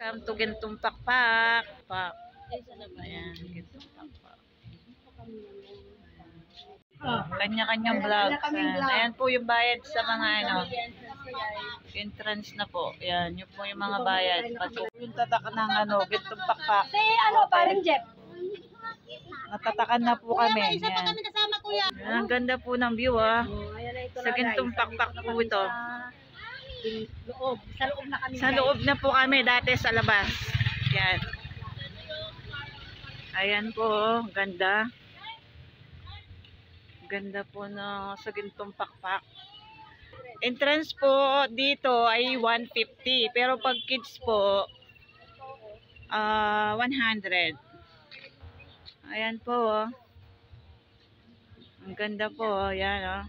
Come to Gintong Pakpak. Pak. Ayan, Gintong Pakpak. Kanya-kanyang vlog. Ayan po yung bayad sa mga entrance na po. Ayan, yun po yung mga bayad. Yung tatak ng Gintong Pakpak. Parang Jeff. Natatakan na po kami. Ayan. Ang ganda po ng view Sa Gintong Pakpak po ito. Sa loob na po kami, dati sa labas. Yan. Ayan po, ganda. Ganda po na sa Gintong Pakpak. Entrance po dito ay 150. Pero pag kids po, 100. Ayan po. Ang ganda po. Ayan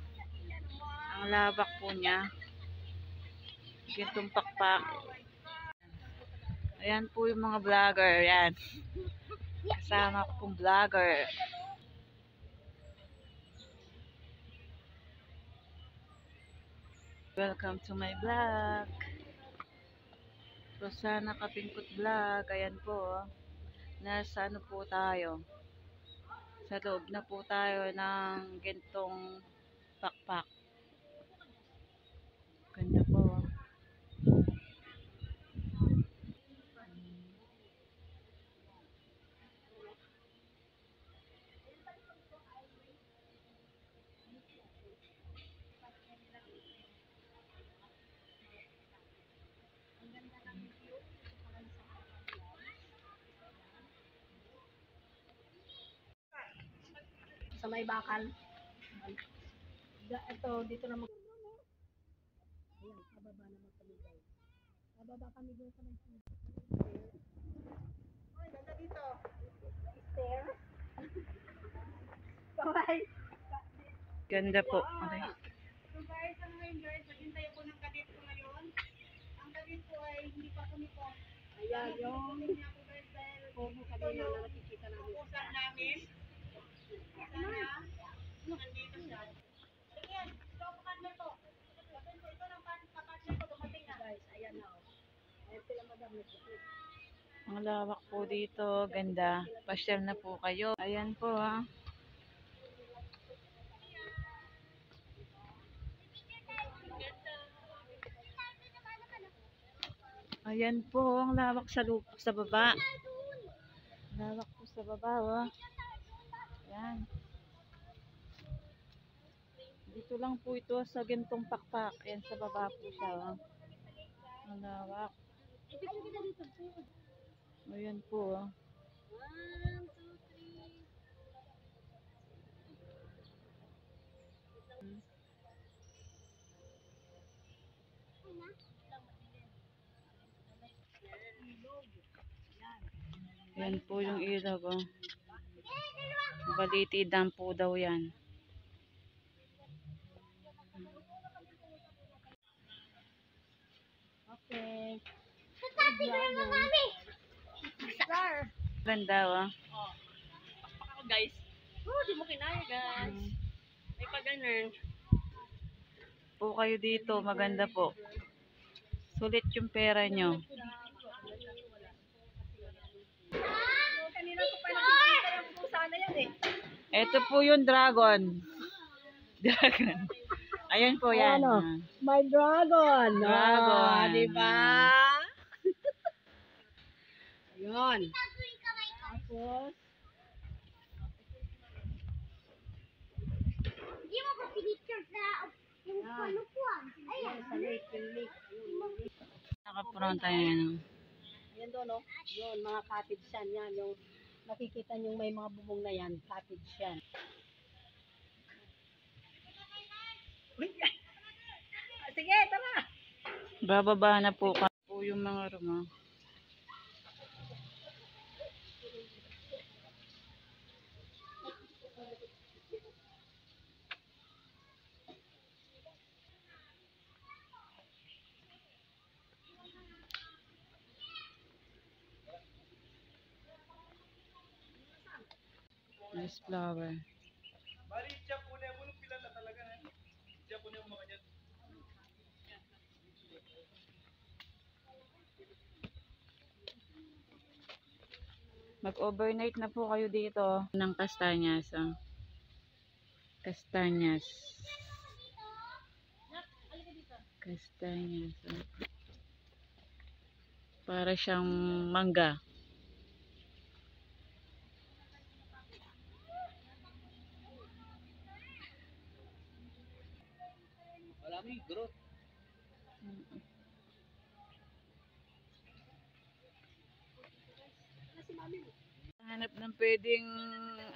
Ang labak po niya. Gintong Pakpak. Ayan po yung mga vlogger. Ayan. Kasama ko pong vlogger. Welcome to my vlog. Rosana Kapingkot Vlog. Ayan po. Nasa po tayo. Sa loob na po tayo ng Gintong Pakpak. Ganda po. Sa may bakal. Ito, dito na mag... Ayan, bababa naman kami guys. Bababa kami doon sa may... Ay, ganda dito. Stair. Kawai. Ganda po. Okay. So guys, ano ngayon guys? Naghintay ako ng kadit ko ngayon. Ang kadit ko ay hindi pa kumiko. Ayan, yung... Pomo kanina na nakikita namin. Pupusan namin. Sana, nandito siya. Sige, stop partner ko. Sabihin ko, ito ng partner ko, dumating na. Guys, ayan na Ayan sila madam. Ang lawak po dito. Ganda. Pasyal na po kayo. Ayan po Ayan po. Ang lawak sa baba. Lawak po sa baba Ayan. Dito lang po ito sa Gintong Pakpak. Ayan sa baba po siya Ang lawak. Ayan po 1, 2, 3. Yan po yung ilaw Baliti Dam po daw yan. Okay. Tatabi na naman kami. Ganda Ako guys. Di mo kinaya guys. May pag-ganun. Po kayo dito. Maganda po. Sulit yung pera nyo. Kanina ko pa nakikita yung kung sana yan Ito po yung dragon. Dragon. Ayan po yan. My dragon. Dragon. Diba? Ayun. Tapos. Hindi mo pa pinicture sa yung panupuan. Ayan. Sa lake, yung lake. Nakapunan tayo yan. Ayan doon, Yun, mga cottage yan. Yan, yung nakikita nyo may mga bubong na yan. Cottage yan. Sige, tara. Bababa na po yung mga room. Nice flower. Bali, siya po na yung pila na talaga. Siya po na yung mga yan. Mag-overnight na po kayo dito ng Castañas. Oh. Castañas. Castañas. Oh. Para siyang mangga. Marami, growth. Hanap ng pwedeng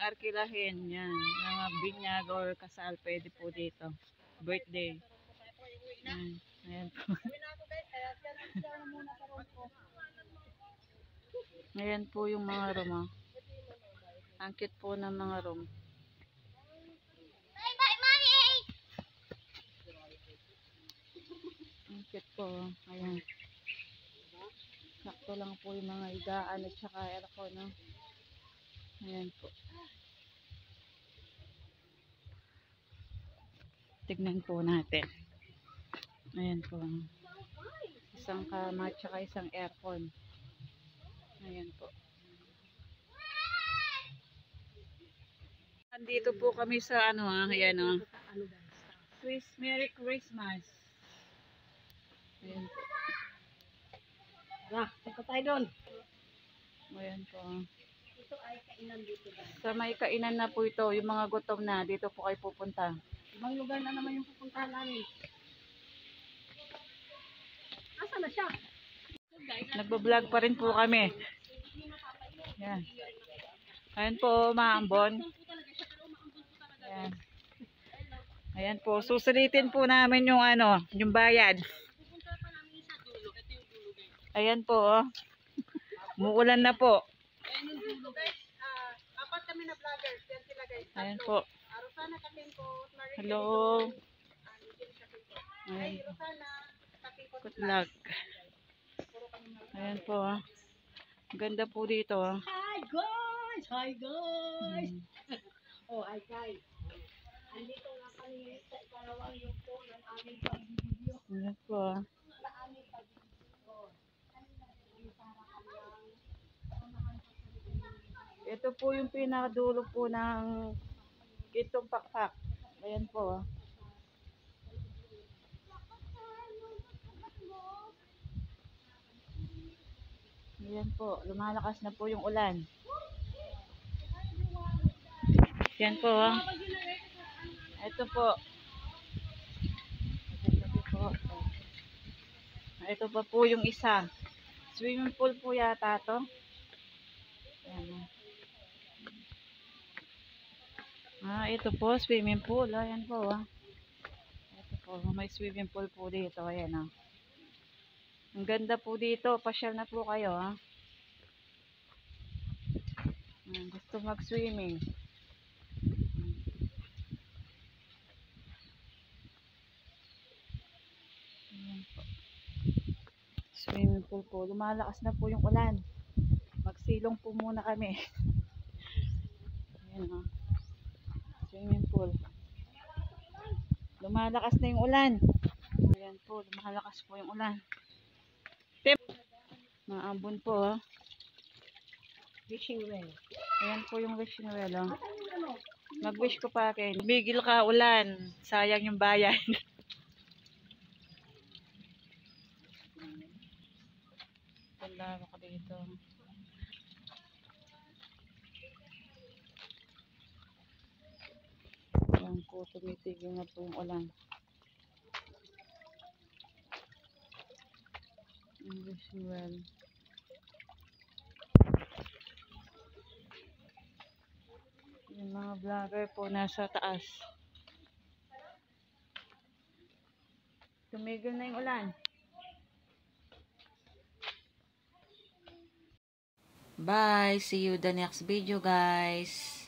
arkilahin. Yan. Mga binyag or kasal. Pwede po dito. Birthday. Yan. Ayan po. Ayan po yung mga room. Oh. Ang cute po ng mga room. Bye bye, mommy. Ang cute po. Oh. Ayan. Sakto lang po yung mga higaan at saka aircon. No? Ayan po. Tignan po natin. Ayan po. Isang kama at saka isang aircon. Ayan po. Andito po kami sa ano ayan o. Merry Christmas. Ayan po. Ito tayo doon. Ayan po. Ito ay kainan dito. Sa may kainan na po ito, yung mga gutom na, dito po kayo pupunta. Ibang lugar na naman yung pupuntahan namin. Asa na siya? Nagbablog pa rin po kami. Ayan. Ayan po, maambon. Ayan. Ayan po, susulitin po namin yung ano, yung bayad. Ayan po, oh. Muulan na po. Apat kami na vloggers. Yan sila guys. Ayan po. Rosana Katimpo. Hello. Ayan. Rosana Katimpo. Good luck. Ayan po, oh. Ganda po dito, oh. Hi guys! Hi guys! Oh, hi guys. Andito nga kami sa ikalawang yugto ng aming pag-video. Ayan po, oh. Sa aming pag-video. Ito po yung pinakadulo po ng Gintong Pakpak. Ayan po. Ayan po. Lumalakas na po yung ulan. Ayan po. Ito po. Ito pa po yung isa. Swimming pool po yata to. Ayan. Ito po, swimming pool. Ayan po. Ito po, may swimming pool po dito. Ayan. Ang ganda po dito. Pasyal na po kayo. Gusto mag-swimming. Ayan po. Swimming pool po. Lumalakas na po yung ulan. Magsilong po muna kami. Ayan o. Swimming pool. Lumalakas na yung ulan. Ayan po. Lumalakas po yung ulan. Tip. Maambon po. Wishing well. Ayan po yung wishing well. Mag-wish ko pa akin. Bigil ka ulan. Sayang yung bayan. Ganda ako dito. Ayan po, tumitigil na po yung ulan. English well. Yung mga vlogger po nasa taas. Tumigil na yung ulan. Bye! See you the next video, guys.